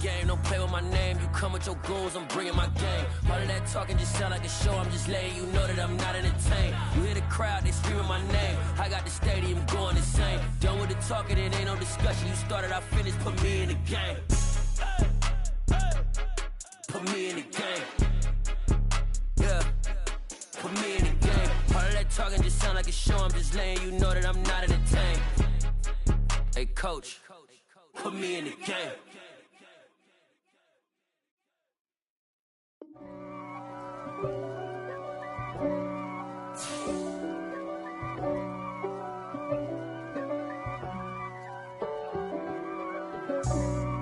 game, don't play with my name. You come with your goons, I'm bringing my game. All of that talking just sound like a show, I'm just letting you know that I'm not entertained. You hear the crowd, they screaming my name. I got the stadium going insane. Done with the talking, it ain't no discussion. You started, I finished, put me in the game. Put me in the game. Yeah, put me in the game. All of that talking just sound like a show, I'm just letting you know that I'm not entertained. Hey coach, put me in the game.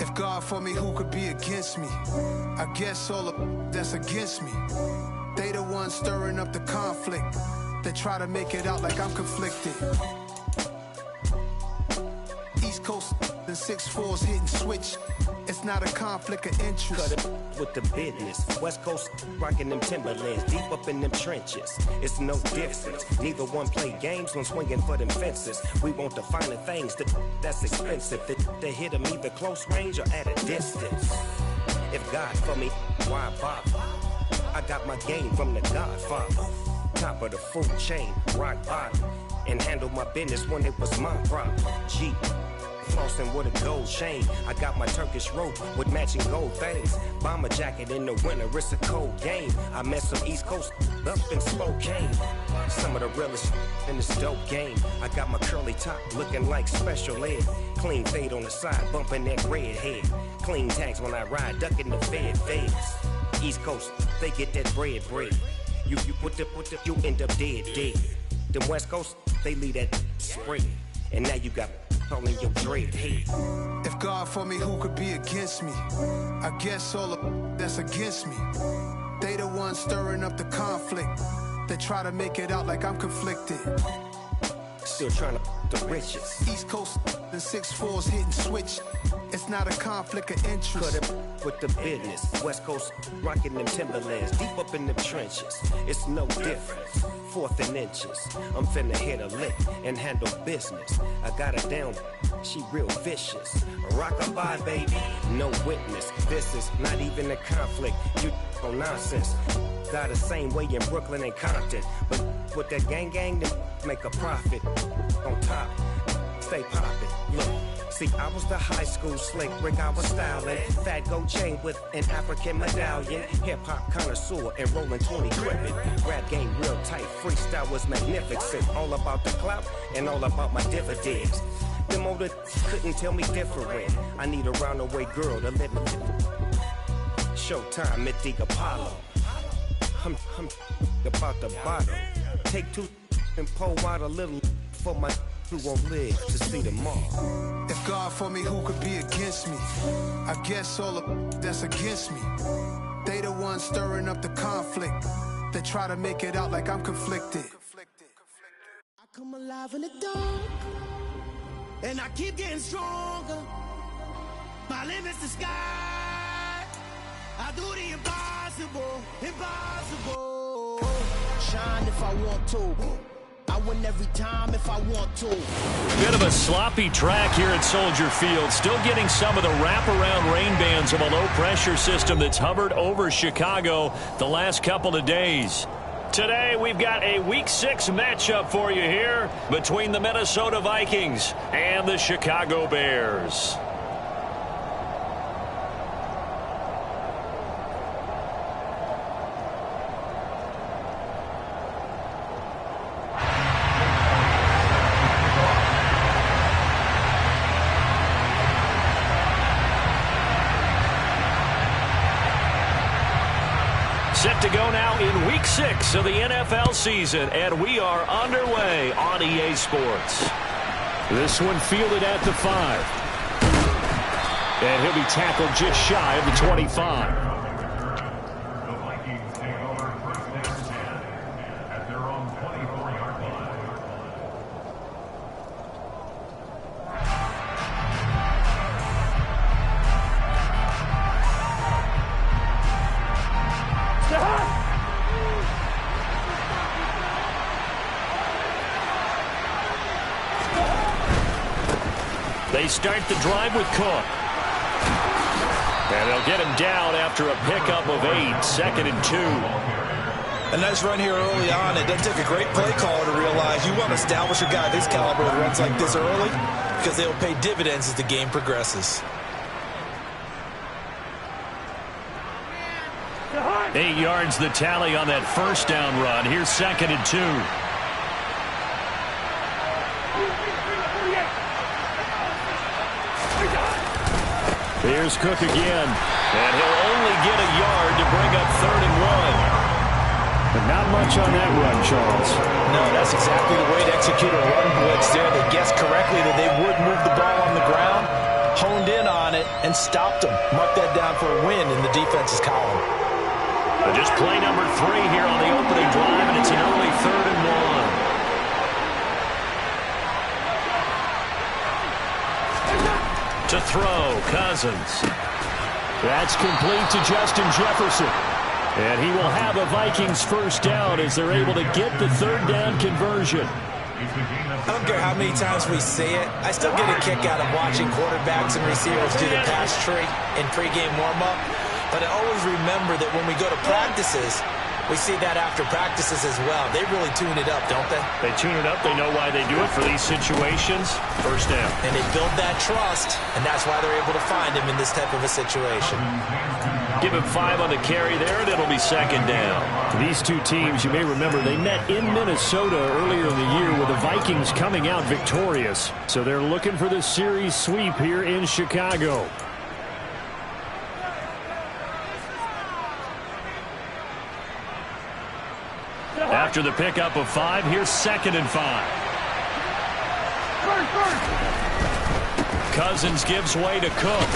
If God for me, who could be against me? I guess all of that's against me. They the ones stirring up the conflict. They try to make it out like I'm conflicted. East Coast and 6'4's hitting switch. It's not a conflict of interest. Cut it with the business. West Coast rocking them Timberlands, deep up in them trenches. It's no difference. Neither one play games when swinging for them fences. We want the finer things that's expensive. They hit them either close range or at a distance. If God for me, why bother? I got my game from the Godfather. Top of the food chain, rock bottom. And handle my business when it was my problem. G. Flossing with a gold chain. I got my Turkish rope with matching gold things. Bomber jacket in the winter, it's a cold game. I met some East Coast up in Spokane. Some of the realest in this dope game. I got my curly top looking like special ed. Clean fade on the side, bumping that red head. Clean tags when I ride, ducking the feds. East Coast, they get that bread. You put the, you end up dead. Them West Coast, they leave that spread. And now you got calling your dread head. If God for me, who could be against me? I guess all of that's against me. They the ones stirring up the conflict. They try to make it out like I'm conflicted. Still trying to the riches. East Coast and 6'4's hitting switch. It's not a conflict of interest. Cut it with the business. West Coast rocking them Timberlands, deep up in them trenches. It's no difference. 4th and inches. I'm finna hit a lick and handle business. I got her down, she real vicious. Rockabye, baby, no witness. This is not even a conflict. You on nonsense. Got the same way in Brooklyn and Compton. But with that gang, then make a profit. On top, stay poppin'. Look. See, I was the high school slick Rick, I was styling. Fat gold chain with an African medallion. Hip-hop connoisseur and rolling 20 crippin'. Rap game real tight, freestyle was magnificent. All about the clout and all about my dividends. Them older couldn't tell me different. I need a roundaway girl to let me. Showtime at the Apollo. I'm about the bottom. Take 2 and pour out a little for my who won't live to see tomorrow. If God for me, who could be against me? I guess all of that's against me. They the ones stirring up the conflict. They try to make it out like I'm conflicted. I come alive in the dark, and I keep getting stronger. My limit's the sky. I do the impossible. Shine if I want to. I win every time if I want to. Bit of a sloppy track here at Soldier Field. Still getting some of the wraparound rain bands of a low-pressure system that's hovered over Chicago the last couple of days. Today, we've got a Week 6 matchup for you here between the Minnesota Vikings and the Chicago Bears. Set to go now in Week 6 of the NFL season, and we are underway on EA Sports. This one fielded at the 5. And he'll be tackled just shy of the 25. They start the drive with Cook. And they'll get him down after a pickup of 8, 2nd and 2. A nice run here early on. It doesn't take a great play caller to realize you want to establish a guy of his caliber with runs like this early because they'll pay dividends as the game progresses. 8 yards the tally on that first down run. Here's 2nd and 2. Here's Cook again, and he'll only get a yard to bring up 3rd and 1. But not much on that run, Charles. No, that's exactly the way to execute a run blitz there. They guessed correctly that they would move the ball on the ground, honed in on it, and stopped them. Mark that down for a win in the defense's column. But just play number 3 here on the opening drive, and it's an early 3rd and 1. To throw, Cousins. That's complete to Justin Jefferson. And he will have a Vikings first down as they're able to get the 3rd down conversion. I don't care how many times we see it. I still get a kick out of watching quarterbacks and receivers do the pass tree in pregame warm-up. But I always remember that when we go to practices, we see that after practices as well. They really tune it up, don't they? They tune it up. They know why they do it for these situations. First down. And they build that trust, and that's why they're able to find him in this type of a situation. Give him 5 on the carry there, and it'll be 2nd down. These two teams, you may remember, they met in Minnesota earlier in the year with the Vikings coming out victorious. So they're looking for the series sweep here in Chicago. After the pickup of 5, here's 2nd and 5. Cousins gives way to Cook.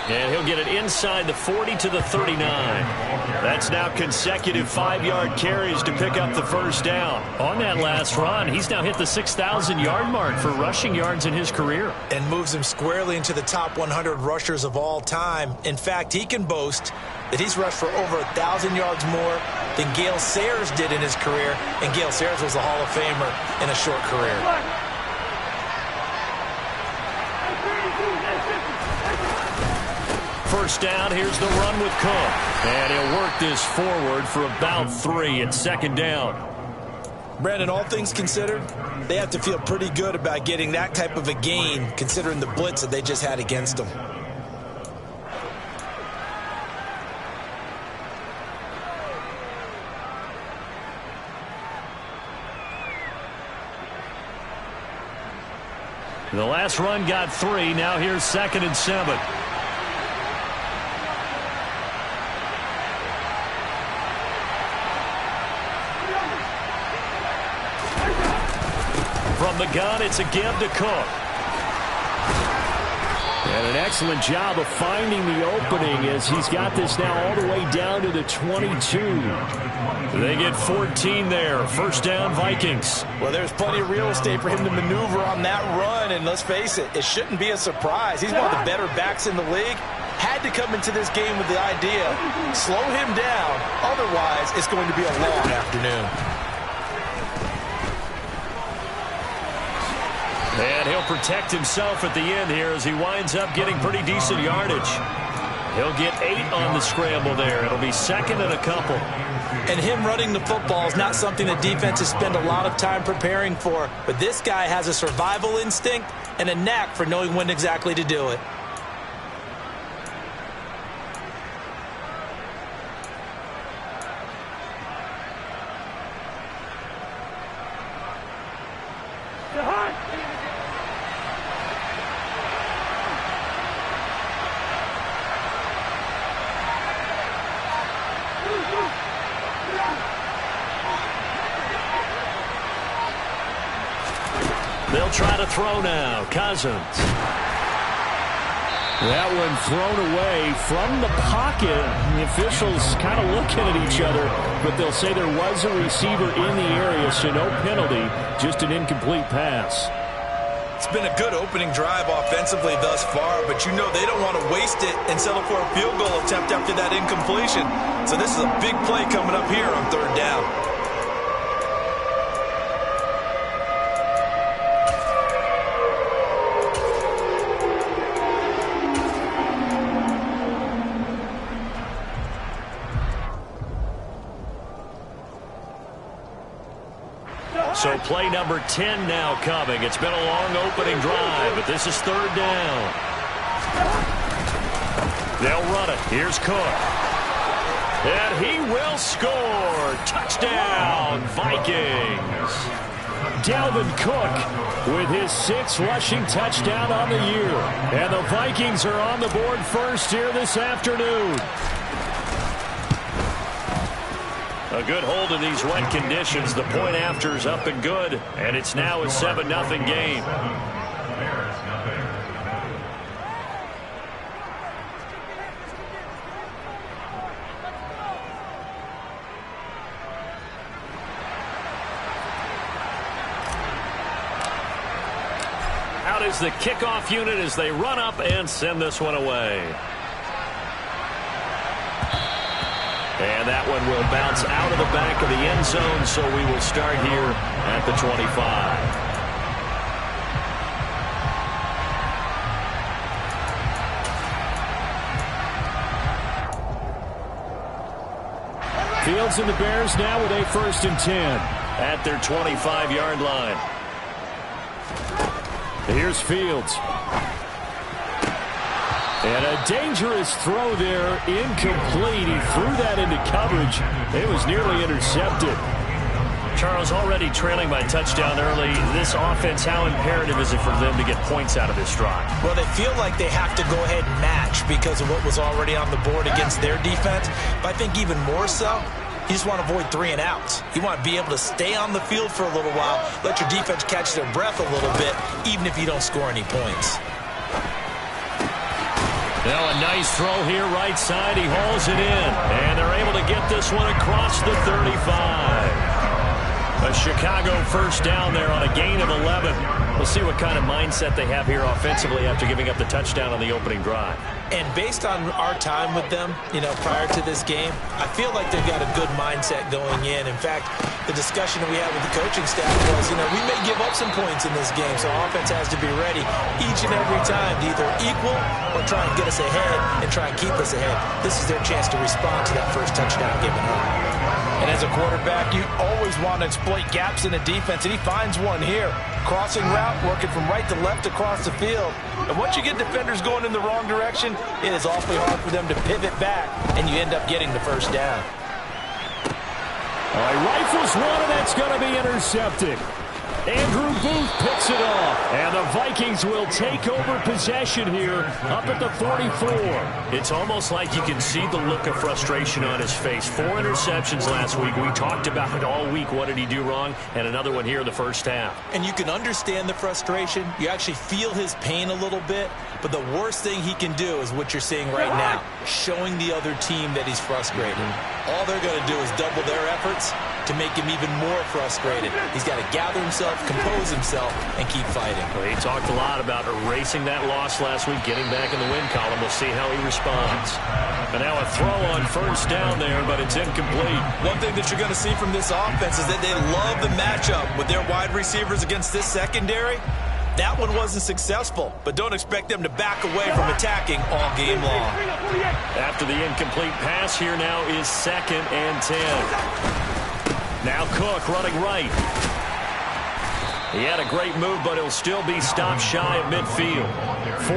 And he'll get it inside the 40 to the 39. That's now consecutive 5-yard carries to pick up the first down. On that last run, he's now hit the 6,000-yard mark for rushing yards in his career. And moves him squarely into the top 100 rushers of all time. In fact, he can boast that he's rushed for over 1,000 yards more than Gale Sayers did in his career. And Gale Sayers was a Hall of Famer in a short career. First down, here's the run with Cook. And he'll work this forward for about 3 at 2nd down. Brandon, all things considered, they have to feel pretty good about getting that type of a gain, considering the blitz that they just had against them. The last run got 3. Now here's 2nd and 7. From the gun, it's a give to Cook. And an excellent job of finding the opening as he's got this now all the way down to the 22. They get 14 there. First down, Vikings. Well, there's plenty of real estate for him to maneuver on that run, and let's face it, it shouldn't be a surprise. He's one of the better backs in the league. Had to come into this game with the idea, slow him down, otherwise it's going to be a long afternoon. And he'll protect himself at the end here as he winds up getting pretty decent yardage. He'll get 8 on the scramble there. It'll be 2nd and a couple. And him running the football is not something that defenses spend a lot of time preparing for. But this guy has a survival instinct and a knack for knowing when exactly to do it. They'll try to throw now. Cousins. That one thrown away from the pocket. The officials kind of looking at each other, but they'll say there was a receiver in the area, so no penalty, just an incomplete pass. It's been a good opening drive offensively thus far, but you know they don't want to waste it and settle for a field goal attempt after that incompletion. So this is a big play coming up here on 3rd down. So play number 10 now coming. It's been a long opening drive, but this is third down. They'll run it. Here's Cook. And he will score. Touchdown, Vikings. Dalvin Cook with his 6th rushing touchdown on the year. And the Vikings are on the board first here this afternoon. A good hold in these wet conditions. The point after is up and good, and it's now a 7-0 game. Out is the kickoff unit as they run up and send this one away. And that one will bounce out of the back of the end zone, so we will start here at the 25. Fields and the Bears now with a 1st and 10 at their 25-yard line. Here's Fields. And a dangerous throw there, incomplete. He threw that into coverage. It was nearly intercepted. Charles, already trailing by touchdown early. This offense, how imperative is it for them to get points out of this drive? Well, they feel like they have to go ahead and match because of what was already on the board against their defense. But I think even more so, you just want to avoid 3 and outs. You want to be able to stay on the field for a little while, let your defense catch their breath a little bit, even if you don't score any points. Now a nice throw here, right side. He hauls it in. And they're able to get this one across the 35. A Chicago 1st down there on a gain of 11. We'll see what kind of mindset they have here offensively after giving up the touchdown on the opening drive. And based on our time with them, prior to this game, I feel like they've got a good mindset going in. In fact, the discussion that we had with the coaching staff was, we may give up some points in this game, so offense has to be ready each and every time to either equal or try and get us ahead and try and keep us ahead. This is their chance to respond to that first touchdown given up. And as a quarterback, you always want to exploit gaps in the defense, and he finds one here. Crossing route, working from right to left across the field. And once you get defenders going in the wrong direction, it is awfully hard for them to pivot back, and you end up getting the 1st down. All right, rifles one, and that's going to be intercepted. Andrew Booth picks it off, and the Vikings will take over possession here up at the 44. It's almost like you can see the look of frustration on his face. 4 interceptions last week. We talked about it all week. What did he do wrong? And another one here in the first half. And you can understand the frustration. You actually feel his pain a little bit. But the worst thing he can do is what you're seeing right now, showing the other team that he's frustrated. All they're going to do is double their efforts to make him even more frustrated. He's got to gather himself, compose himself, and keep fighting. Well, he talked a lot about erasing that loss last week, getting back in the win column. We'll see how he responds. And now a throw on 1st down there, but it's incomplete. One thing that you're going to see from this offense is that they love the matchup with their wide receivers against this secondary. That one wasn't successful, but don't expect them to back away from attacking all game long. After the incomplete pass, here now is 2nd and 10. Now Cook running right. He had a great move, but he'll still be stopped shy of midfield.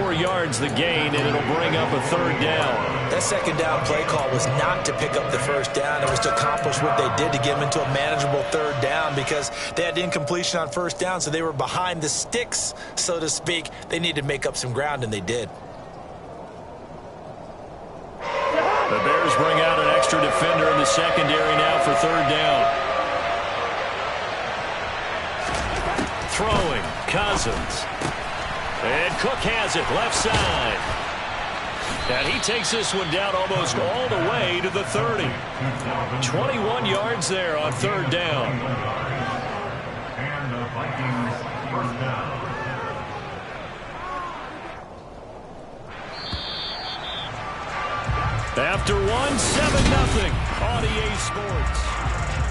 4 yards the gain, and it'll bring up a 3rd down. That 2nd down play call was not to pick up the 1st down. It was to accomplish what they did to get them into a manageable 3rd down because they had incompletion on 1st down, so they were behind the sticks, so to speak. They needed to make up some ground, and they did. The Bears bring out an extra defender in the secondary now for 3rd down. Throwing, Cousins. And Cook has it, left side. And he takes this one down almost all the way to the 30. 21 yards there on 3rd down. And the Vikings 1st down. After 7-0 on EA Sports.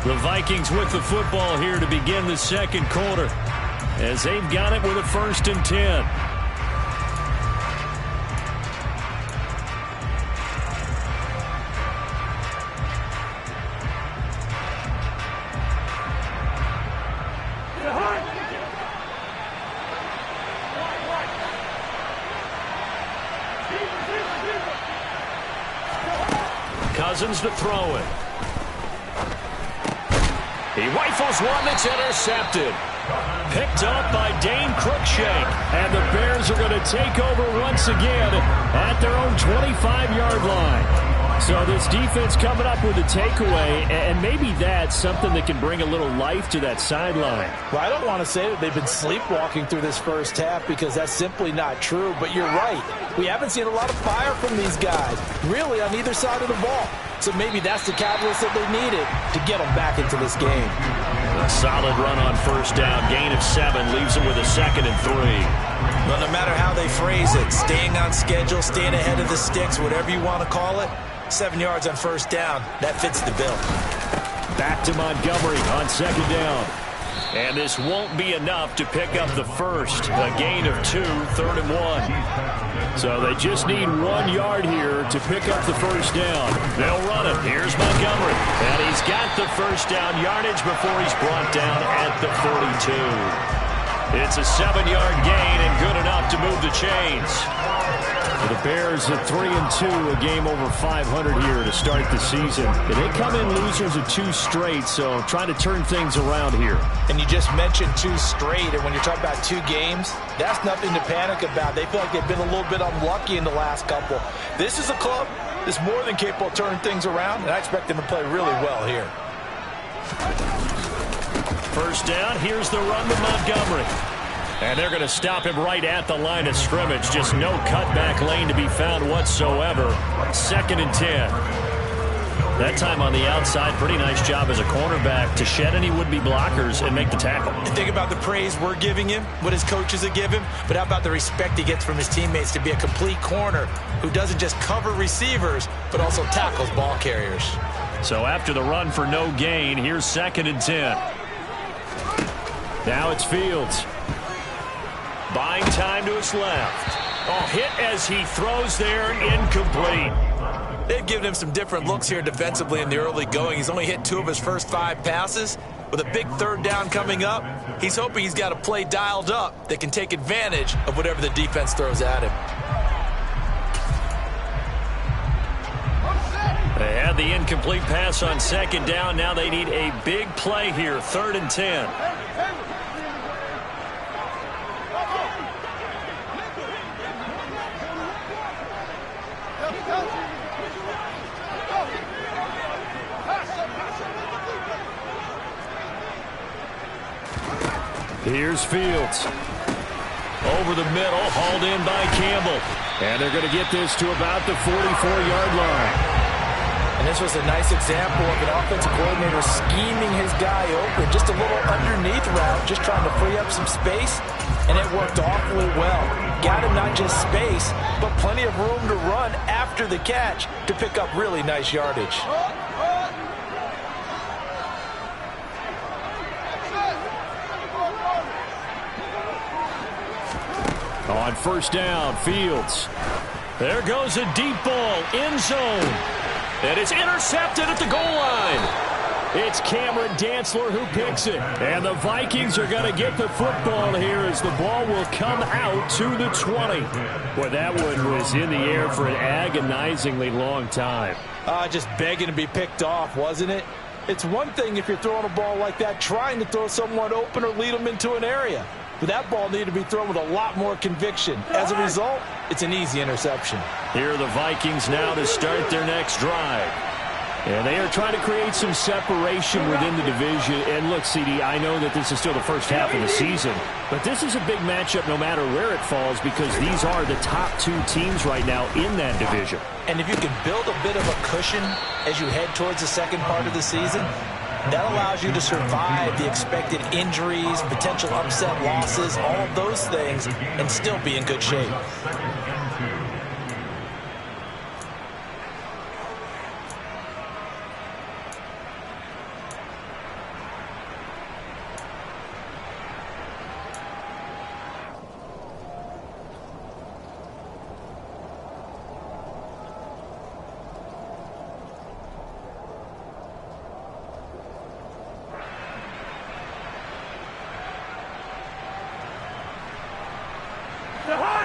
The Vikings with the football here to begin the 2nd quarter, as they've got it with a 1st and 10. Cousins to throw it. He rifles one that's intercepted. Picked up by Dane Cruikshank. And the Bears are going to take over once again at their own 25-yard line. So this defense coming up with a takeaway, and maybe that's something that can bring a little life to that sideline. Well, I don't want to say that they've been sleepwalking through this first half because that's simply not true, but you're right. We haven't seen a lot of fire from these guys, really, on either side of the ball. So maybe that's the catalyst that they needed to get them back into this game. A solid run on first down. Gain of 7 leaves them with a 2nd and 3. Well, no matter how they phrase it, staying on schedule, staying ahead of the sticks, whatever you want to call it, 7 yards on first down, that fits the bill. Back to Montgomery on 2nd down. And this won't be enough to pick up the first. A gain of 2, 3rd and 1. So they just need 1 yard here to pick up the first down. They'll run it. Here's Montgomery. And he's got the first down yardage before he's brought down at the 42. It's a 7-yard gain and good enough to move the chains. The Bears at 3-2, a game over 500 here to start the season. They come in losers of 2 straight, so trying to turn things around here. And you just mentioned 2 straight, and when you're talking about 2 games, that's nothing to panic about. They feel like they've been a little bit unlucky in the last couple. This is a club that's more than capable of turning things around, and I expect them to play really well here. First down, here's the run to Montgomery. And they're going to stop him right at the line of scrimmage. Just no cutback lane to be found whatsoever. 2nd and 10. That time on the outside, pretty nice job as a cornerback to shed any would-be blockers and make the tackle. Think about the praise we're giving him, what his coaches have given him, but how about the respect he gets from his teammates to be a complete corner who doesn't just cover receivers, but also tackles ball carriers. So after the run for no gain, here's 2nd and 10. Now it's Fields. Buying time to his left. Oh, hit as he throws there, incomplete. They've given him some different looks here defensively in the early going. He's only hit 2 of his first 5 passes. With a big 3rd down coming up, he's hoping he's got a play dialed up that can take advantage of whatever the defense throws at him. They had the incomplete pass on 2nd down. Now they need a big play here, 3rd and 10. Here's Fields. Over the middle, hauled in by Campbell. And they're going to get this to about the 44-yard line. And this was a nice example of an offensive coordinator scheming his guy open. Just a little underneath route, just trying to free up some space. And it worked awfully well. Got him not just space, but plenty of room to run after the catch to pick up really nice yardage. On first down, Fields. There goes a deep ball, end zone. And it's intercepted at the goal line. It's Cameron Dantzler who picks it. And the Vikings are going to get the football here as the ball will come out to the 20. Boy, that one was in the air for an agonizingly long time. Just begging to be picked off, wasn't it? It's one thing if you're throwing a ball like that, trying to throw someone open or lead them into an area. But that ball needed to be thrown with a lot more conviction. As a result, it's an easy interception. Here are the Vikings now to start their next drive. And they are trying to create some separation within the division. And look, CD, I know that this is still the first half of the season, but this is a big matchup no matter where it falls because these are the top 2 teams right now in that division. And if you can build a bit of a cushion as you head towards the second part of the season, that allows you to survive the expected injuries, potential upset losses, all of those things, and still be in good shape.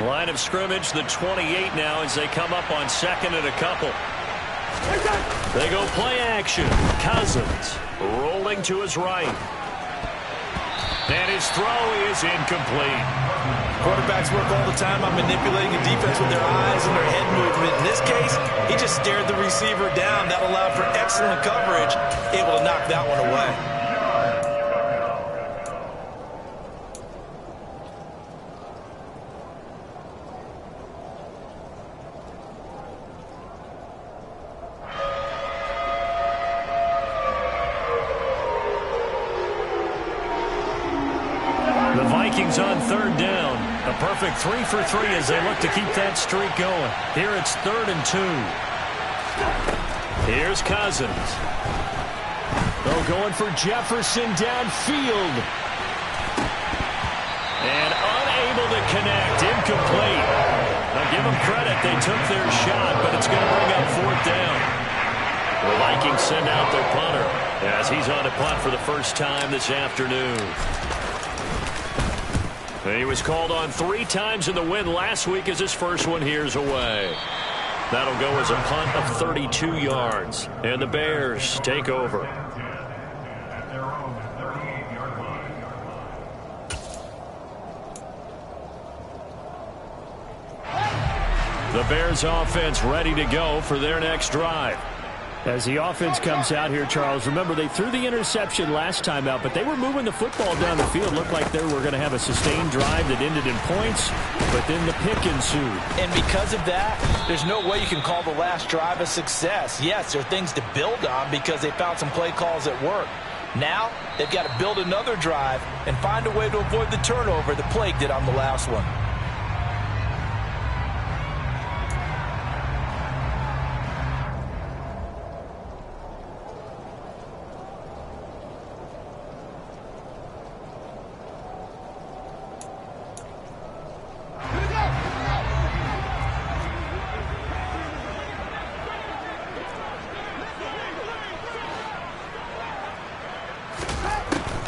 Line of scrimmage, the 28 now as they come up on 2nd and a couple. They go play action. Cousins rolling to his right. And his throw is incomplete. Quarterbacks work all the time on manipulating a defense with their eyes and their head movement. In this case, he just stared the receiver down. That allowed for excellent coverage, able to knock that one away. The Vikings on third down. A perfect 3 for 3 as they look to keep that streak going. Here it's 3rd and 2. Here's Cousins. They're going for Jefferson downfield. And unable to connect. Incomplete. Now give them credit. They took their shot, but it's going to bring up 4th down. The Vikings send out their punter as he's on to punt for the first time this afternoon. He was called on 3 times in the win last week as his first one here's away. That'll go as a punt of 32 yards. And the Bears take over. The Bears offense ready to go for their next drive. As the offense comes out here, Charles, remember they threw the interception last time out, but they were moving the football down the field. Looked like they were going to have a sustained drive that ended in points, but then the pick ensued. And because of that, there's no way you can call the last drive a success. Yes, there are things to build on because they found some play calls that work. Now, they've got to build another drive and find a way to avoid the turnover that plagued it on the last one.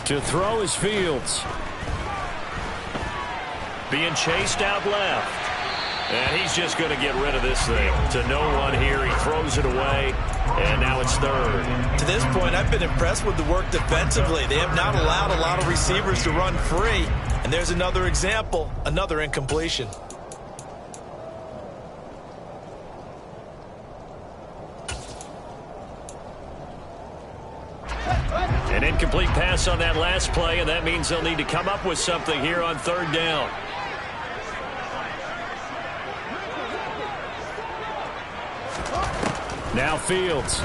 To throw is Fields. Being chased out left. And he's just going to get rid of this thing. To no one here. He throws it away. And now it's 3rd. To this point, I've been impressed with the work defensively. They have not allowed a lot of receivers to run free. And there's another example, another incompletion. An incomplete pass on that last play, and that means they'll need to come up with something here on 3rd down. Now Fields.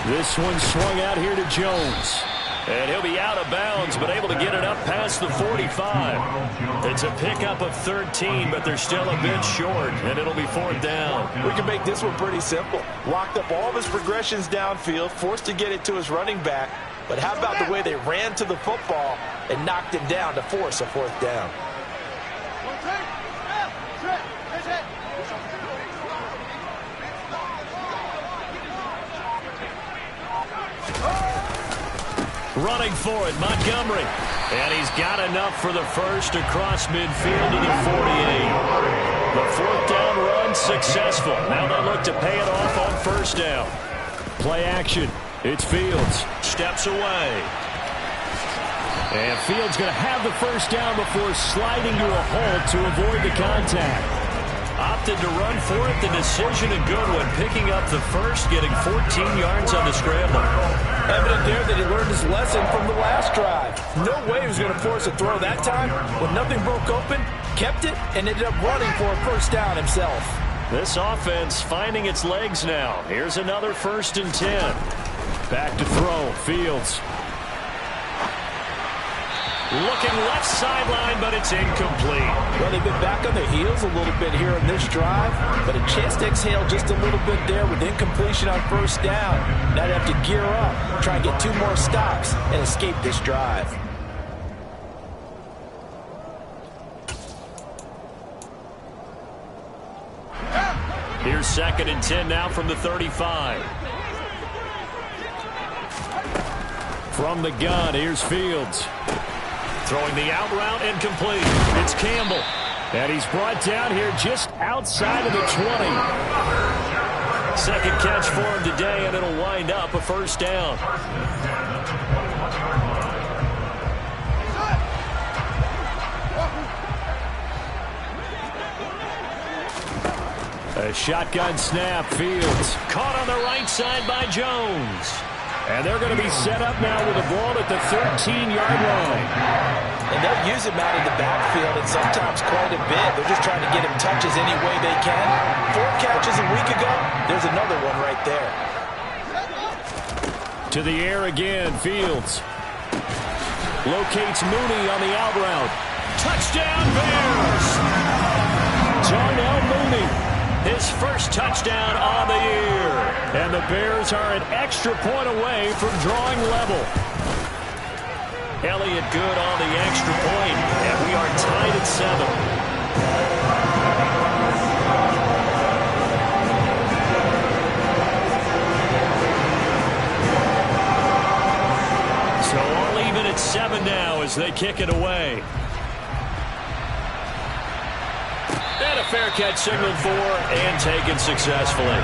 This one swung out here to Jones. And he'll be out of bounds, but able to get it up past the 45. It's a pickup of 13, but they're still a bit short, and it'll be 4th down. We can make this one pretty simple. Locked up all of his progressions downfield, forced to get it to his running back. But how about the way they ran to the football and knocked him down to force a 4th down? Running for it, Montgomery. And he's got enough for the first across midfield to the 48. The 4th down run successful. Now they look to pay it off on 1st down. Play action. It's Fields. Steps away. And Fields going to have the 1st down before sliding to a halt to avoid the contact. Opted to run for it. The decision a good one. Picking up the first, getting 14 yards on the scramble. Evident there that he learned his lesson from the last drive. No way he was going to force a throw that time. When nothing broke open, kept it, and ended up running for a 1st down himself. This offense finding its legs now. Here's another 1st and 10. Back to throw. Fields. Looking left sideline, but it's incomplete. Well, they've been back on their heels a little bit here in this drive, but a chance to exhale just a little bit there with incompletion on 1st down. Now they have to gear up, try and get 2 more stops, and escape this drive. Here's 2nd and 10 now from the 35. From the gun, here's Fields. Throwing the out route incomplete. It's Campbell. And he's brought down here just outside of the 20. Second catch for him today, and it'll wind up a first down. A shotgun snap, Fields. Caught on the right side by Jones. And they're going to be set up now with the ball at the 13-yard line. And they'll use him out in the backfield, and sometimes quite a bit. They're just trying to get him touches any way they can. 4 catches a week ago. There's another one right there. To the air again, Fields. Locates Mooney on the out route. Touchdown, Bears! Darnell Mooney, his first touchdown on the year. And the Bears are an extra point away from drawing level. Elliott good on the extra point, and we are tied at 7. So all even at 7 now as they kick it away. And a fair catch signaled for and taken successfully.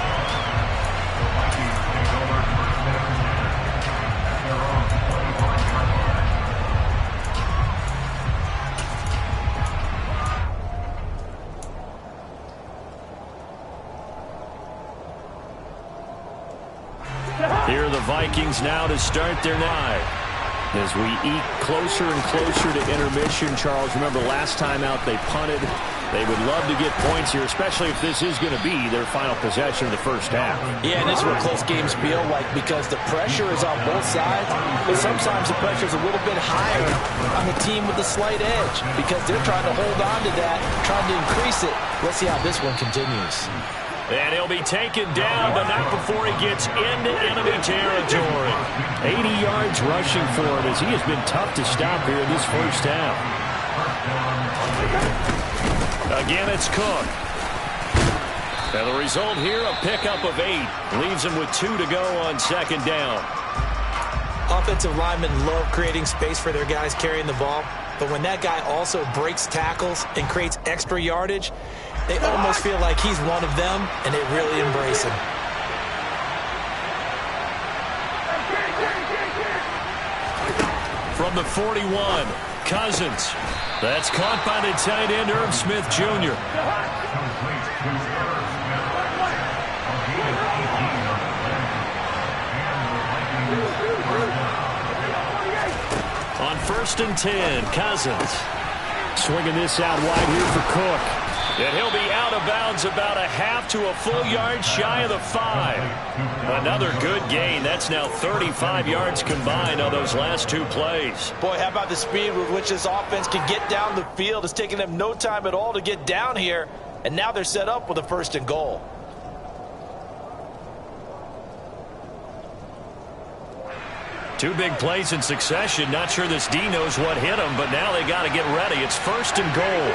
Here are the Vikings now to start their night. As we eke closer and closer to intermission, Charles, remember last time out they punted. They would love to get points here, especially if this is going to be their final possession of the first half. Yeah, and this is what close games feel like because the pressure is on both sides, but sometimes the pressure is a little bit higher on the team with the slight edge because they're trying to hold on to that, trying to increase it. Let's see how this one continues. And he'll be taken down, but not before he gets into enemy territory. 80 yards rushing for him as he has been tough to stop here in this first half. Again, it's Cook. And the result here, a pickup of 8. Leaves him with 2 to go on second down. Offensive linemen love creating space for their guys carrying the ball, but when that guy also breaks tackles and creates extra yardage, they almost feel like he's one of them, and they really embrace him. From the 41, Cousins. That's caught by the tight end, Irv Smith Jr. On 1st and 10, Cousins. Swinging this out wide here for Cook. And he'll be out of bounds about a half to a full yard shy of the 5. Another good gain. That's now 35 yards combined on those last 2 plays. Boy, how about the speed with which this offense can get down the field? It's taken them no time at all to get down here. And now they're set up with a 1st and goal. Two big plays in succession. Not sure this D knows what hit him, but now they got to get ready. It's 1st and goal.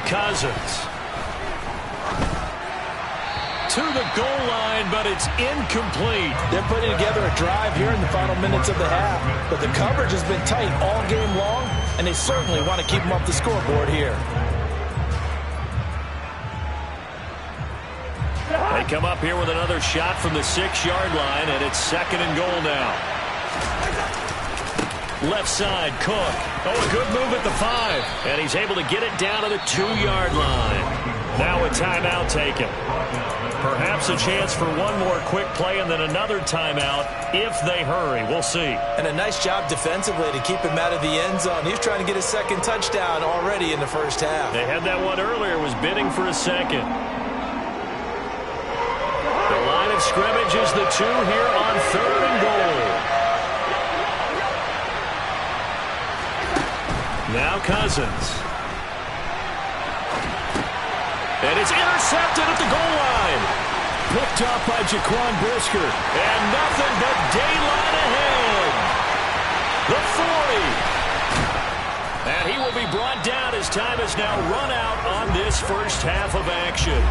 Cousins. To the goal line, but it's incomplete. They're putting together a drive here in the final minutes of the half, but the coverage has been tight all game long, and they certainly want to keep them off the scoreboard here. They come up here with another shot from the 6-yard line, and it's 2nd and goal now. Left side, Cook. Oh, a good move at the 5. And he's able to get it down to the 2-yard line. Now a timeout taken. Perhaps a chance for one more quick play and then another timeout if they hurry. We'll see. And a nice job defensively to keep him out of the end zone. He's trying to get his 2nd touchdown already in the first half. They had that one earlier, was bidding for a 2nd. The line of scrimmage is the 2 here on 3rd and goal. Now Cousins. And it's intercepted at the goal line. Picked up by Jaquan Brisker. And nothing but daylight ahead. The 40. And he will be brought down as time has now run out on this first half of action.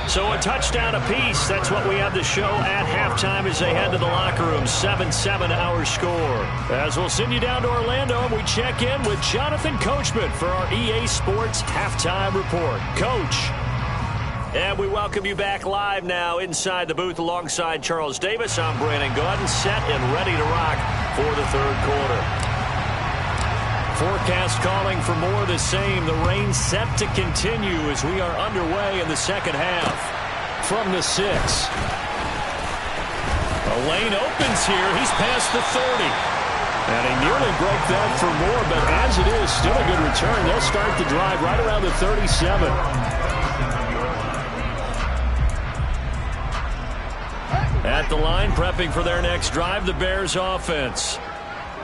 So a touchdown apiece. That's what we have to show at halftime as they head to the locker room. 7-7 our score. As we'll send you down to Orlando, and we check in with Jonathan Coachman for our EA Sports Halftime Report. Coach. And we welcome you back live now inside the booth alongside Charles Davis. I'm Brandon Gaudin, set and ready to rock for the third quarter. Forecast calling for more of the same. The rain set to continue as we are underway in the second half. From the 6. A lane opens here. He's past the 30. And he nearly broke that for more, but as it is, still a good return. They'll start the drive right around the 37. At the line, prepping for their next drive, the Bears offense.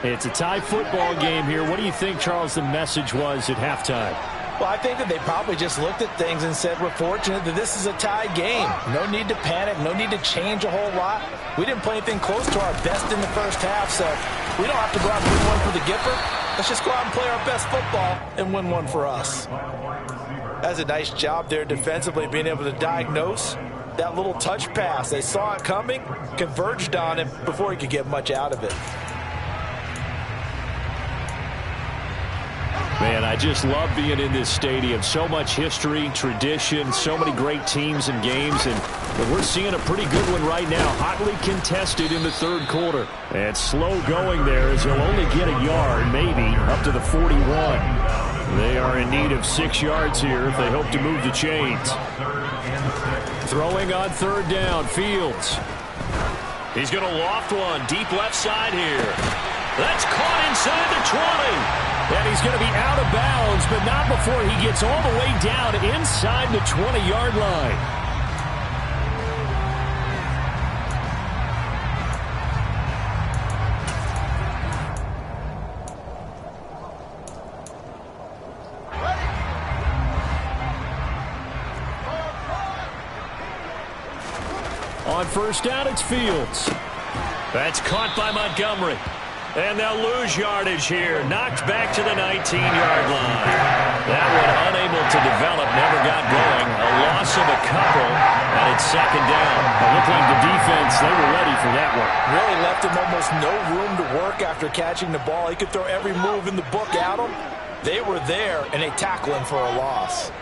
It's a tie football game here. What do you think, Charles, the message was at halftime? Well, I think that they probably just looked at things and said, we're fortunate that this is a tie game. No need to panic. No need to change a whole lot. We didn't play anything close to our best in the first half, so we don't have to go out and win one for the Gipper. Let's just go out and play our best football and win one for us. That's a nice job there defensively, being able to diagnose that little touch pass. They saw it coming, converged on him before he could get much out of it. Man, I just love being in this stadium. So much history, tradition, so many great teams and games, and we're seeing a pretty good one right now. Hotly contested in the third quarter. And slow going there as he'll only get a yard, maybe, up to the 41. They are in need of 6 yards here if they hope to move the chains. Throwing on third down, Fields. He's going to loft one, deep left side here. That's caught inside the 20. And he's going to be out of bounds, but not before he gets all the way down inside the 20-yard line. On first down, it's Fields. That's caught by Montgomery. And they'll lose yardage here. Knocked back to the 19-yard line. That one unable to develop, never got going. A loss of a couple, and it's second down. It looked like the defense, they were ready for that one. Really left him almost no room to work after catching the ball. He could throw every move in the book at him. They were there, and they tackle him for a loss.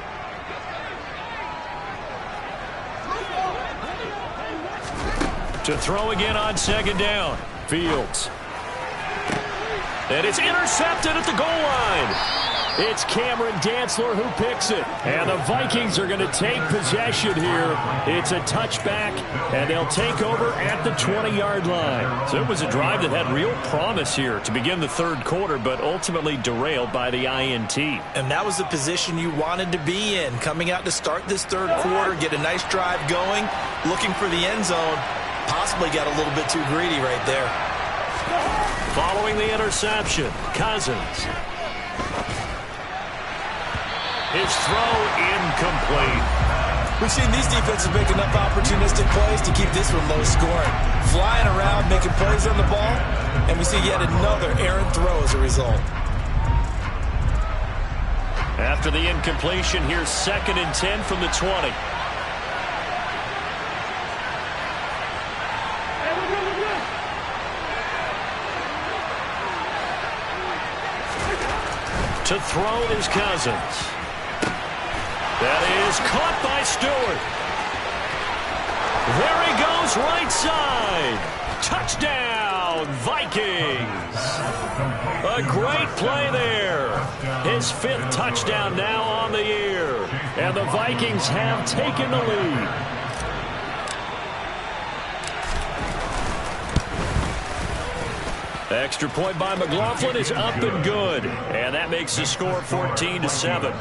To throw again on second down. Fields. And it's intercepted at the goal line. It's Cameron Dantzler who picks it. And the Vikings are going to take possession here. It's a touchback, and they'll take over at the 20-yard line. So it was a drive that had real promise here to begin the third quarter, but ultimately derailed by the INT. And that was the position you wanted to be in. Coming out to start this third quarter, get a nice drive going, looking for the end zone. Possibly got a little bit too greedy right there. Following the interception, Cousins. His throw incomplete. We've seen these defenses make enough opportunistic plays to keep this one low scoring. Flying around, making plays on the ball, and we see yet another errant throw as a result. After the incompletion, here's 2nd and 10 from the 20. To throw is Cousins. That is caught by Stewart. There he goes, right side. Touchdown, Vikings. A great play there. His 5th touchdown now on the year. And the Vikings have taken the lead. Extra point by McLaughlin is up and good. And that makes the score 14-7.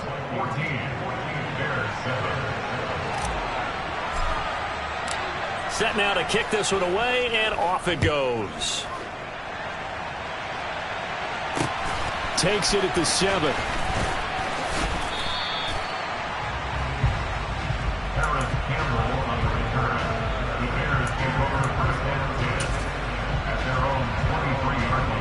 Set now to kick this one away, and off it goes. Takes it at the 7. The Bears take over 1st and 10 at their own 23-yard line.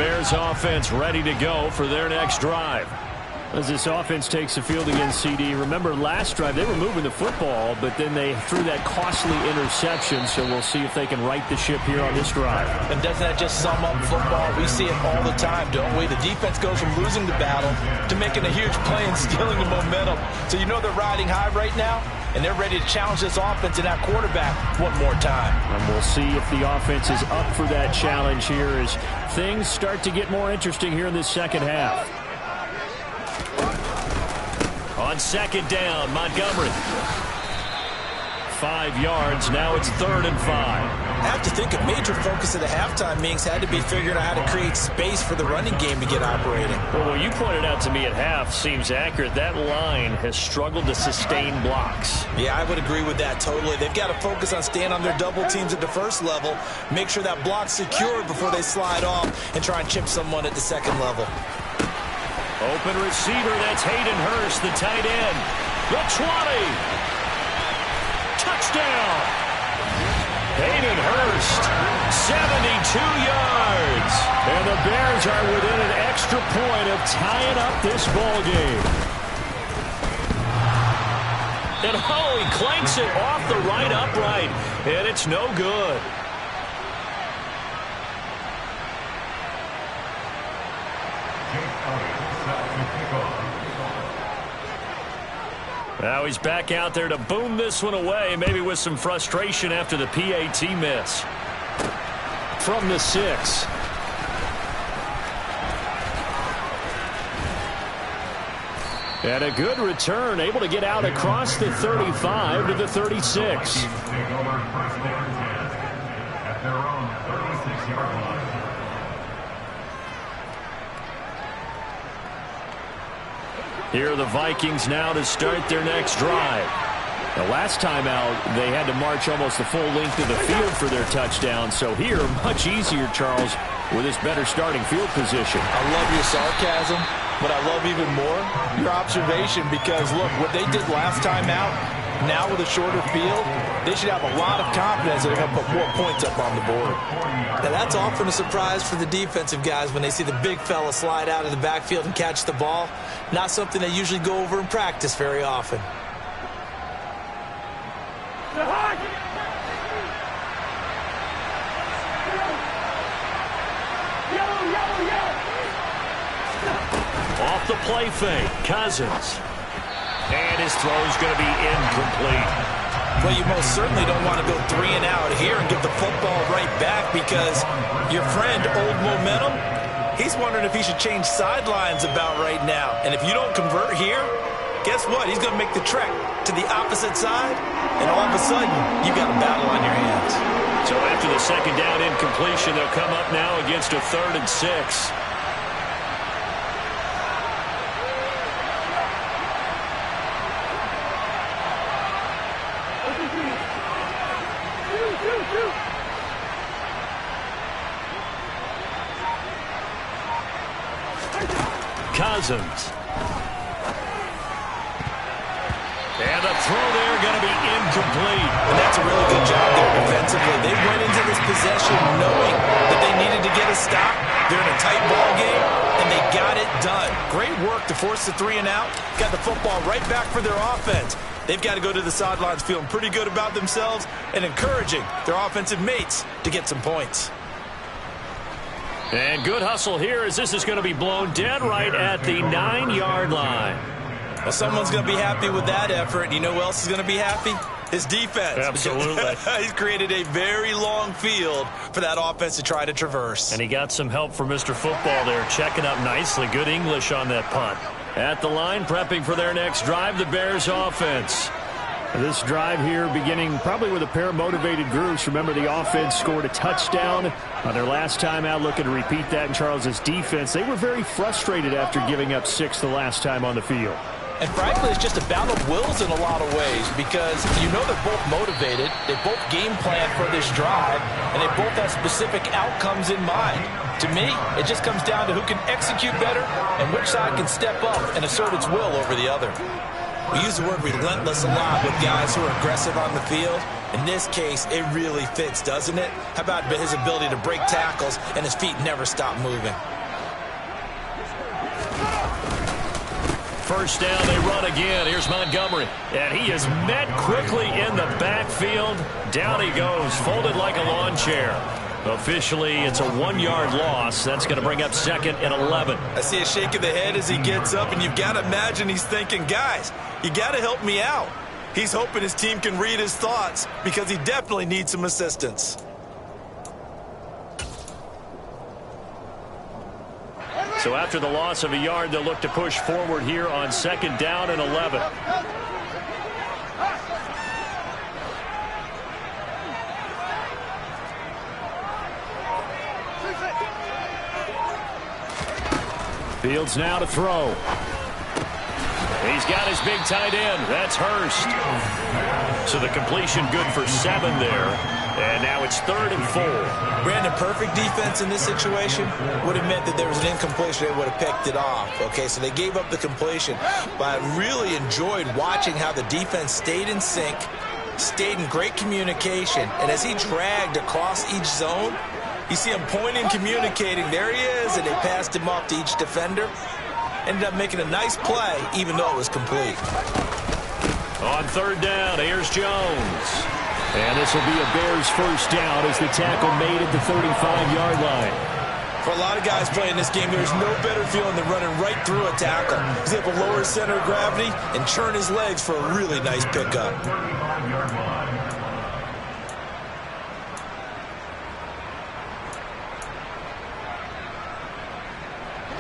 Bears offense ready to go for their next drive. As this offense takes the field against CD, remember last drive they were moving the football, but then they threw that costly interception, so we'll see if they can right the ship here on this drive. And doesn't that just sum up football? We see it all the time, don't we? The defense goes from losing the battle to making a huge play and stealing the momentum. So you know they're riding high right now, and they're ready to challenge this offense and that quarterback one more time. And we'll see if the offense is up for that challenge here as things start to get more interesting here in this second half. On second down, Montgomery. 5 yards. Now it's 3rd and 5. I have to think a major focus of the halftime meetings had to be figuring out how to create space for the running game to get operating. Well, what you pointed out to me at half seems accurate. That line has struggled to sustain blocks. Yeah, I would agree with that totally. They've got to focus on staying on their double teams at the first level, make sure that block's secured before they slide off and try and chip someone at the second level. Open receiver, that's Hayden Hurst, the tight end. The 20. Touchdown. Hayden Hurst, 72 yards. And the Bears are within an extra point of tying up this ball game. And he clanks it off the right upright, and it's no good. Now he's back out there to boom this one away, maybe with some frustration after the PAT miss. From the 6. And a good return, able to get out across the 35 to the 36. At their own 36-yard line. Here are the Vikings now to start their next drive. The last time out, they had to march almost the full length of the field for their touchdown. So here, much easier, Charles, with this better starting field position. I love your sarcasm, but I love even more your observation because, look, what they did last time out, now with a shorter field, they should have a lot of confidence that they're going to put more points up on the board. Now, that's often a surprise for the defensive guys when they see the big fella slide out of the backfield and catch the ball. Not something they usually go over in practice very often. Off the play fake, Cousins. And his throw's going to be incomplete. Well, you most certainly don't want to go 3 and out here and give the football right back because your friend, Old Momentum, he's wondering if he should change sidelines about right now. And if you don't convert here, guess what? He's going to make the trek to the opposite side, and all of a sudden, you've got a battle on your hands. So after the second down incompletion, they'll come up now against a 3rd and 6. Cousins. And the throw there going to be incomplete. And that's a really good job there defensively. They went into this possession knowing that they needed to get a stop. They're in a tight ball game, and they got it done. Great work to force the 3 and out. Got the football right back for their offense. They've got to go to the sidelines feeling pretty good about themselves and encouraging their offensive mates to get some points. And good hustle here as this is going to be blown dead right at the 9-yard line. Well, someone's going to be happy with that effort. And you know who else is going to be happy? His defense. Absolutely. He's created a very long field for that offense to try to traverse. And he got some help from Mr. Football there, checking up nicely. Good English on that punt. At the line, prepping for their next drive, the Bears offense. This drive here beginning probably with a pair of motivated groups. Remember, the offense scored a touchdown on their last time out, looking to repeat that in Charles's defense. They were very frustrated after giving up 6 the last time on the field. And frankly, it's just a battle of wills in a lot of ways because you know they're both motivated. They both game plan for this drive, and they both have specific outcomes in mind. To me, it just comes down to who can execute better and which side can step up and assert its will over the other. We use the word relentless a lot with guys who are aggressive on the field. In this case, it really fits, doesn't it? How about his ability to break tackles and his feet never stop moving? First down, they run again. Here's Montgomery. And he is met quickly in the backfield. Down he goes, folded like a lawn chair. Officially, it's a 1-yard loss. That's going to bring up second and 11. I see a shake of the head as he gets up, and you've got to imagine he's thinking, guys, you got to help me out. He's hoping his team can read his thoughts because he definitely needs some assistance. So after the loss of a yard, they'll look to push forward here on second down and 11. Fields now to throw. He's got his big tight end. That's Hurst. So the completion good for 7 there. And now it's 3rd and 4. Brandon, perfect defense in this situation would have meant that there was an incompletion. They would have picked it off. Okay, so they gave up the completion. But I really enjoyed watching how the defense stayed in sync, stayed in great communication. And as he dragged across each zone, you see him pointing, communicating. There he is, and they passed him off to each defender. Ended up making a nice play, even though it was complete. On 3rd down, here's Jones. And this will be a Bears first down as the tackle made at the 35-yard line. For a lot of guys playing this game, there's no better feeling than running right through a tackle. He's able to lower his center of gravity and churn his legs for a really nice pickup.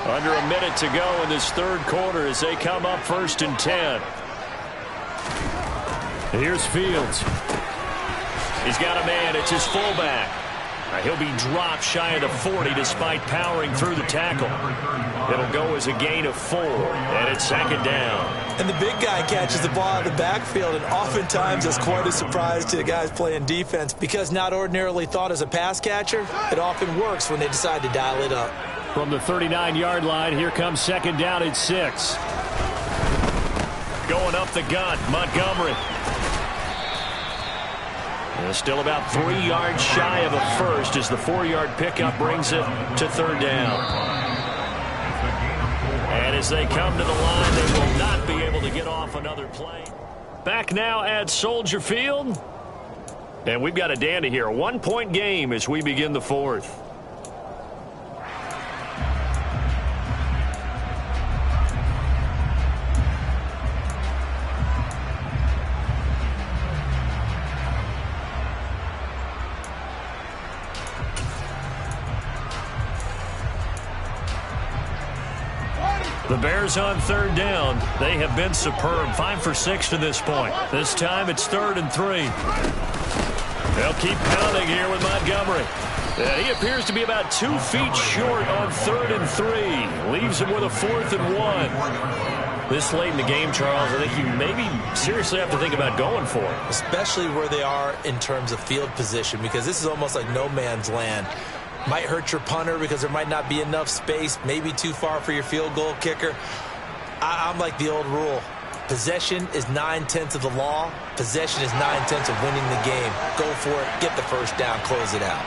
Under a minute to go in this 3rd quarter as they come up 1st and 10. Here's Fields. He's got a man. It's his fullback. He'll be dropped shy of the 40 despite powering through the tackle. It'll go as a gain of 4, and it's 2nd down. And the big guy catches the ball out of the backfield, and oftentimes it's quite a surprise to the guys playing defense because not ordinarily thought as a pass catcher, it often works when they decide to dial it up. From the 39-yard line, here comes 2nd down at 6. Going up the gut, Montgomery. Still about 3 yards shy of a first as the 4-yard pickup brings it to 3rd down. And as they come to the line, they will not be able to get off another play. Back now at Soldier Field. And we've got a dandy here. A 1-point game as we begin the 4th. The Bears on 3rd down. They have been superb. 5 for 6 to this point. This time it's 3rd and 3. They'll keep pounding here with Montgomery. And he appears to be about 2 feet short on 3rd and 3. Leaves him with a 4th and 1. This late in the game, Charles, I think you maybe seriously have to think about going for it. Especially where they are in terms of field position, because this is almost like no man's land. Might hurt your punter because there might not be enough space, maybe too far for your field goal kicker. I'm like the old rule. Possession is 9/10 of the law. Possession is 9/10 of winning the game. Go for it, get the first down, close it out.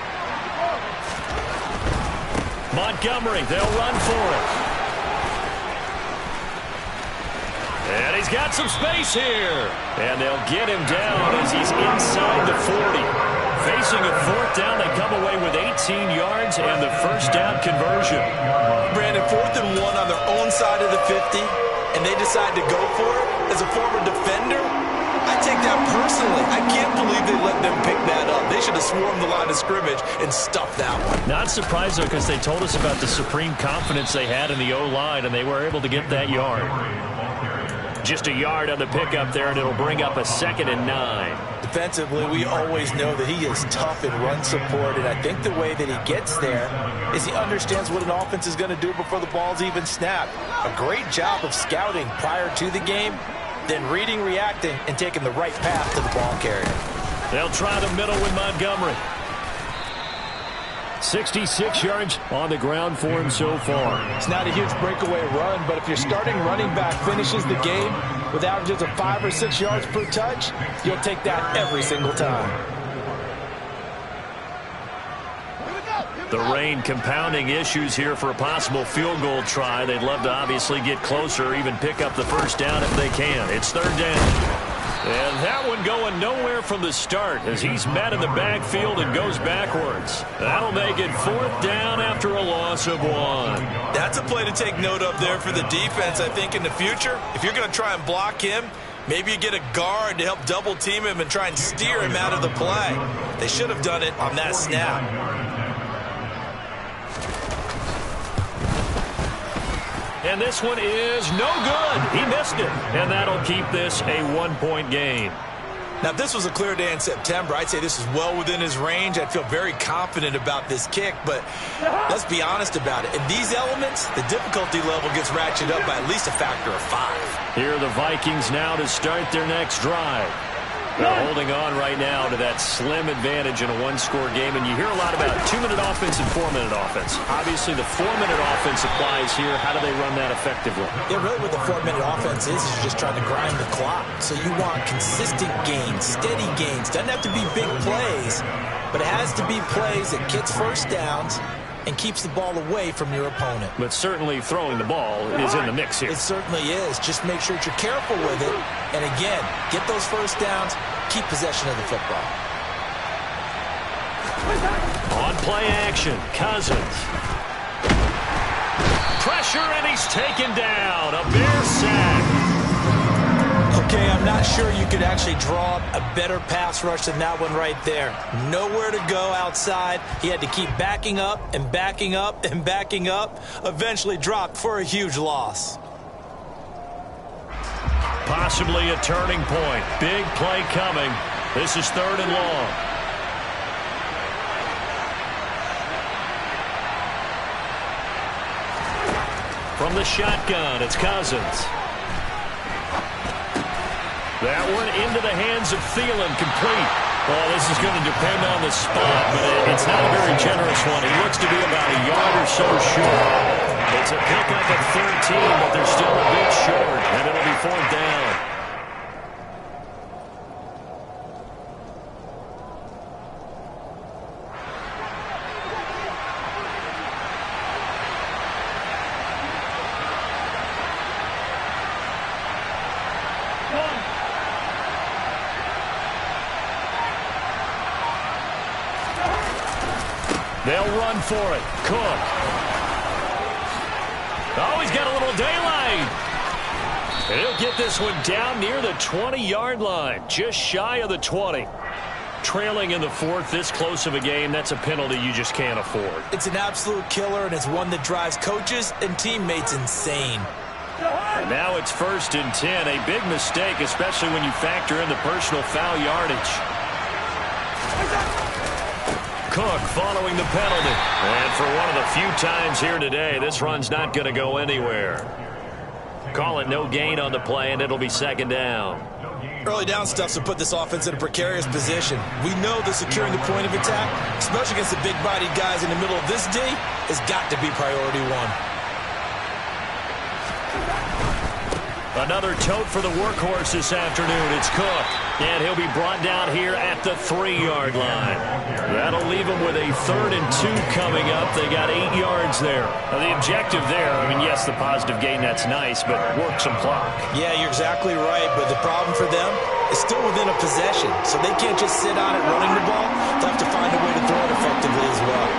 Montgomery, they'll run for it. And he's got some space here. And they'll get him down as he's inside the 40. Facing a 4th down, they come away with 18 yards and the first down conversion. Brandon, 4th and 1 on their own side of the 50, and they decide to go for it. As a former defender, I take that personally. I can't believe they let them pick that up. They should have swarmed the line of scrimmage and stuffed that one. Not surprised, though, because they told us about the supreme confidence they had in the O-line, and they were able to get that yard. Just a yard on the pickup there, and it'll bring up a 2nd and 9. Defensively, we always know that he is tough in run support, and I think the way that he gets there is he understands what an offense is going to do before the ball's even snapped. A great job of scouting prior to the game, then reading, reacting, and taking the right path to the ball carrier. They'll try the middle with Montgomery. 66 yards on the ground for him so far. It's not a huge breakaway run, but if your starting running back finishes the game with averages of 5 or 6 yards per touch, you'll take that every single time. The rain compounding issues here for a possible field goal try. They'd love to obviously get closer or even pick up the first down if they can. It's third down. And that one going nowhere from the start as he's met in the backfield and goes backwards. That'll make it fourth down after a loss of 1. That's a play to take note of there for the defense, I think, in the future. If you're going to try and block him, maybe you get a guard to help double team him and try and steer him out of the play. They should have done it on that snap. And this one is no good. He missed it. And that'll keep this a 1-point game. Now, if this was a clear day in September, I'd say this is well within his range. I'd feel very confident about this kick, but let's be honest about it. In these elements, the difficulty level gets ratcheted up by at least a factor of 5. Here are the Vikings now to start their next drive. They're holding on right now to that slim advantage in a one-score game, and you hear a lot about 2-minute offense and 4-minute offense. Obviously, the 4-minute offense applies here. How do they run that effectively? Yeah, really what the 4-minute offense is you're just trying to grind the clock. So you want consistent gains, steady gains. Doesn't have to be big plays, but it has to be plays that gets first downs and keeps the ball away from your opponent. But certainly throwing the ball is in the mix here. It certainly is. Just make sure that you're careful with it. And again, get those first downs, keep possession of the football. On play action, Cousins. Pressure, and he's taken down. A Bear sack. Okay, I'm not sure you could actually draw up a better pass rush than that one right there. Nowhere to go outside. He had to keep backing up and backing up and backing up. Eventually dropped for a huge loss. Possibly a turning point. Big play coming. This is 3rd and long. From the shotgun, it's Cousins. That one into the hands of Thielen, complete. Well, this is going to depend on the spot, but it's not a very generous one. He looks to be about a yard or so short. It's a pickup at 13, but they're still a bit short, and it'll be 4th down. They'll run for it. Cook. Oh, he's got a little daylight. He'll get this one down near the 20-yard line, just shy of the 20. Trailing in the 4th, this close of a game, that's a penalty you just can't afford. It's an absolute killer, and it's one that drives coaches and teammates insane. And now it's 1st and 10, a big mistake, especially when you factor in the personal foul yardage. Cook following the penalty. And for one of the few times here today, this run's not going to go anywhere. Call it no gain on the play, and it'll be 2nd down. Early down stuff's to put this offense in a precarious position. We know that securing the point of attack, especially against the big-bodied guys in the middle of this D, has got to be priority 1. Another tote for the workhorse this afternoon. It's Cook. And he'll be brought down here at the 3-yard line. That'll leave him with a 3rd and 2 coming up. They got 8 yards there. Now, the objective there, I mean, yes, the positive gain, that's nice, but work some clock. Yeah, you're exactly right. But the problem for them is still within a possession. So they can't just sit on it running the ball. They'll have to find a way to throw it effectively as well.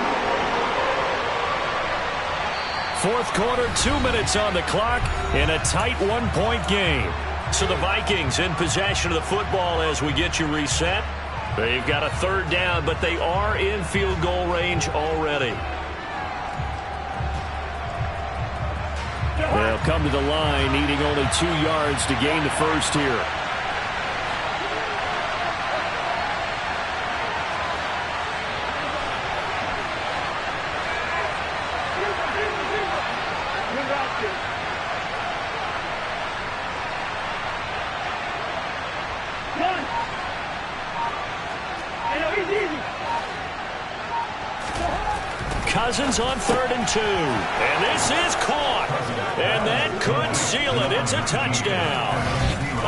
4th quarter, 2 minutes on the clock in a tight 1-point game. So the Vikings in possession of the football as we get you reset. They've got a 3rd down, but they are in field goal range already. They'll come to the line needing only 2 yards to gain the first here. Cousins on 3rd and 2. And this is caught. And that could seal it. It's a touchdown.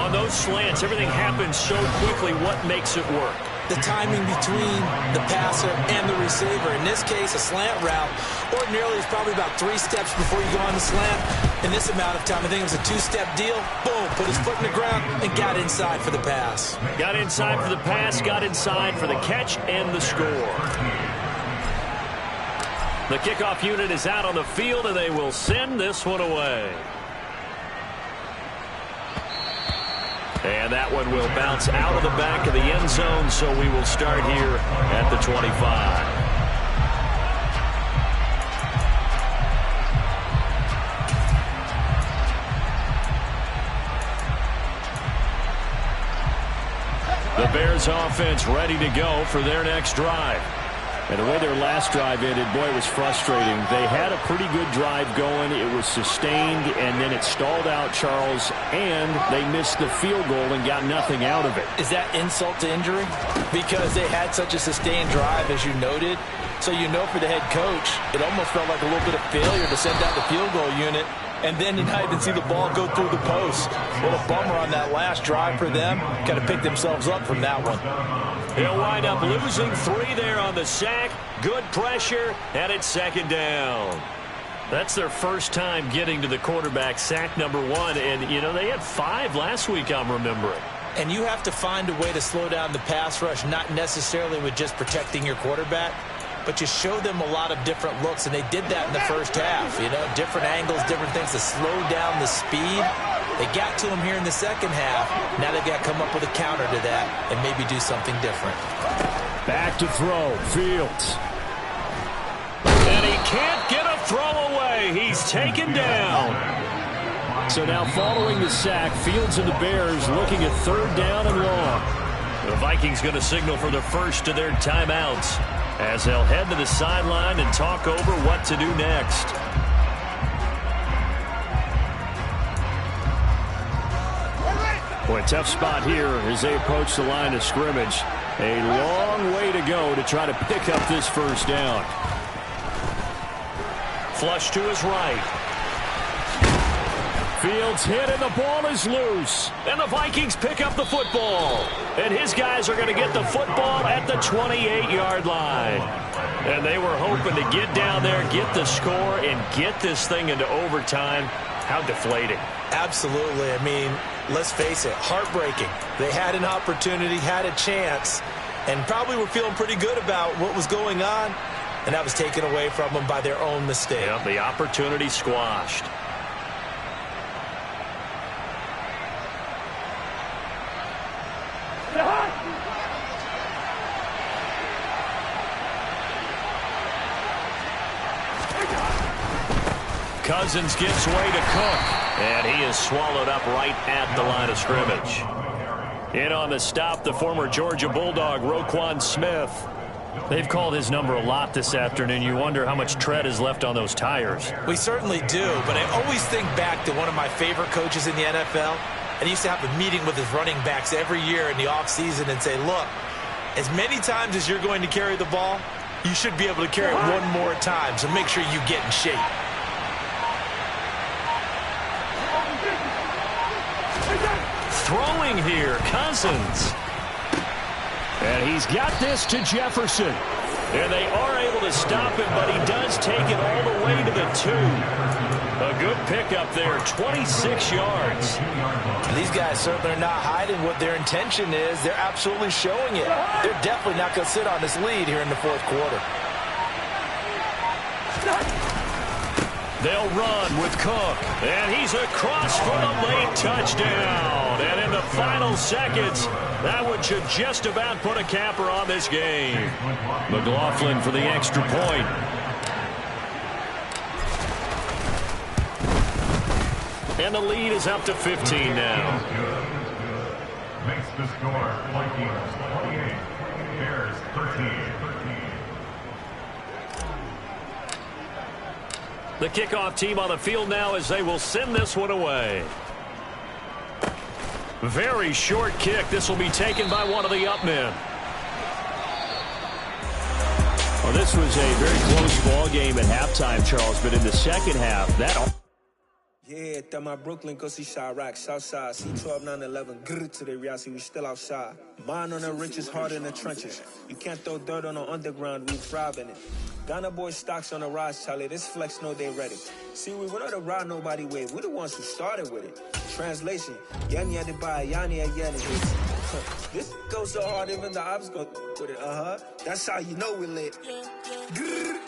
On those slants, everything happens so quickly. What makes it work? The timing between the passer and the receiver. In this case, a slant route ordinarily is probably about 3 steps before you go on the slant. In this amount of time, I think it was a 2-step deal. Boom, put his foot in the ground and got inside for the pass. Got inside for the pass, got inside for the catch and the score. The kickoff unit is out on the field, and they will send this one away. And that one will bounce out of the back of the end zone, so we will start here at the 25. The Bears offense ready to go for their next drive. And the way their last drive ended, boy, it was frustrating. They had a pretty good drive going. It was sustained, and then it stalled out, Charles, and they missed the field goal and got nothing out of it. Is that insult to injury? Because they had such a sustained drive, as you noted. So you know for the head coach, it almost felt like a little bit of failure to send out the field goal unit and then to not even see the ball go through the post. What a bummer on that last drive for them. Got to pick themselves up from that one. He'll wind up losing 3 there on the sack. Good pressure, and it's 2nd down. That's their first time getting to the quarterback, sack number 1. And, you know, they had 5 last week, I'm remembering. And you have to find a way to slow down the pass rush, not necessarily with just protecting your quarterback, but you show them a lot of different looks, and they did that in the first half. You know, different angles, different things to slow down the speed. They got to him here in the second half. Now they've got to come up with a counter to that and maybe do something different. Back to throw, Fields. And he can't get a throw away. He's taken down. So now following the sack, Fields and the Bears looking at 3rd down and long. The Vikings going to signal for the first of their timeouts as they'll head to the sideline and talk over what to do next. Boy, tough spot here as they approach the line of scrimmage. A long way to go to try to pick up this first down. Flush to his right. Fields hit and the ball is loose. And the Vikings pick up the football. And his guys are going to get the football at the 28-yard line. And they were hoping to get down there, get the score, and get this thing into overtime. How deflating. Absolutely. I mean, let's face it, heartbreaking. They had an opportunity, had a chance, and probably were feeling pretty good about what was going on. And that was taken away from them by their own mistake. Yep, the opportunity squashed. Cousins gives way to Cook, and he is swallowed up right at the line of scrimmage. In on the stop, the former Georgia Bulldog, Roquan Smith. They've called his number a lot this afternoon. You wonder how much tread is left on those tires. We certainly do, but I always think back to one of my favorite coaches in the NFL. And he used to have a meeting with his running backs every year in the offseason and say, look, as many times as you're going to carry the ball, you should be able to carry it one more time, so make sure you get in shape. Throwing here, Cousins. And he's got this to Jefferson. And they are able to stop him, but he does take it all the way to the 2. A good pickup there, 26 yards. These guys certainly are not hiding what their intention is. They're absolutely showing it. They're definitely not going to sit on this lead here in the 4th quarter. They'll run with Cook, and he's across for the late touchdown. And in the final seconds, that one should just about put a capper on this game. McLaughlin for the extra point. And the lead is up to 15 now. Makes the score Vikings 28, Bears 13. The kickoff team on the field now as they will send this one away. Very short kick. This will be taken by one of the up men. Well, this was a very close ball game at halftime, Charles, but in the second half, that... Yeah, that my Brooklyn go see Chirac, Southside, C12, 911, grrr to the reality, we still outside. Mine on the riches, hard in the trenches. You can't throw dirt on the underground, we thrive in it. Ghana boy stocks on the rise, Charlie, this flex know they ready. See, we were not to ride nobody with, we the ones who started with it. Translation, Yani had to buy, Yani had hits. This goes so hard, even the ops go with it, That's how you know we lit. Grrr,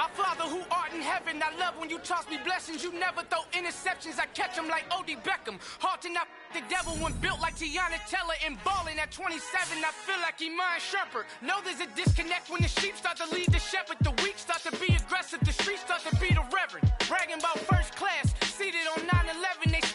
Our Father who art in heaven, I love when you toss me blessings. You never throw interceptions, I catch them like O.D. Beckham. Hard to not the devil when built like Tiana Teller and balling at 27. I feel like Iman Shumpert. Know there's a disconnect when the sheep start to lead the shepherd. The weak